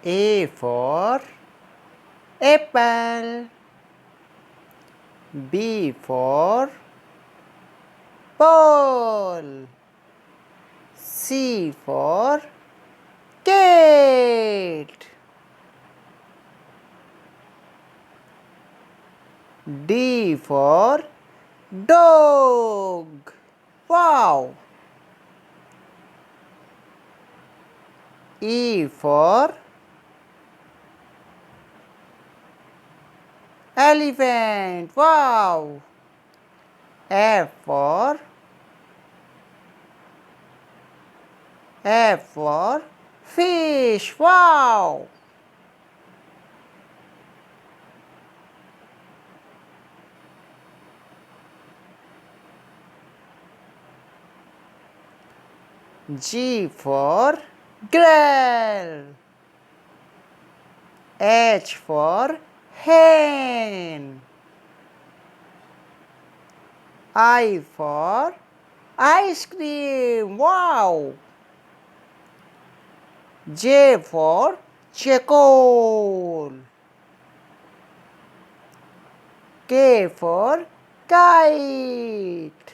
A for apple. B for ball. C for cat. D for dog. Wow! E for elephant. Wow! F for fish. Wow! G for girl. H for hen. I for ice cream. Wow! J for charcoal. K for kite.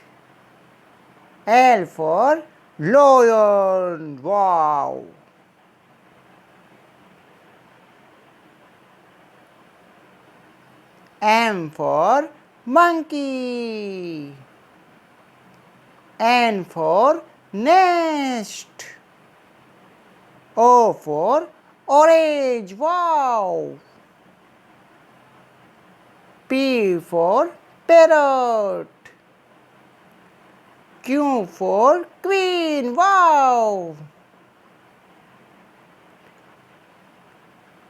L for lion. Wow! M for monkey. N for nest. O for orange. Wow! P for parrot. Q for queen. Wow!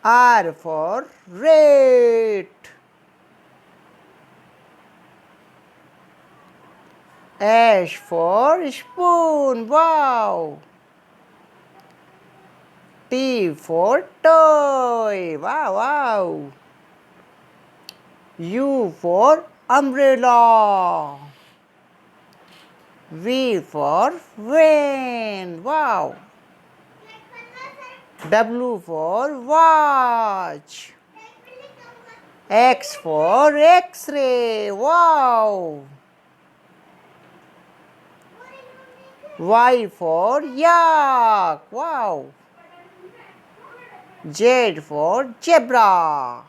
R for rat. S for spoon. Wow! T for toy. Wow! U for umbrella. V for van. Wow! W for watch. X for X-ray. Wow! Y for yak. Wow! Z for zebra.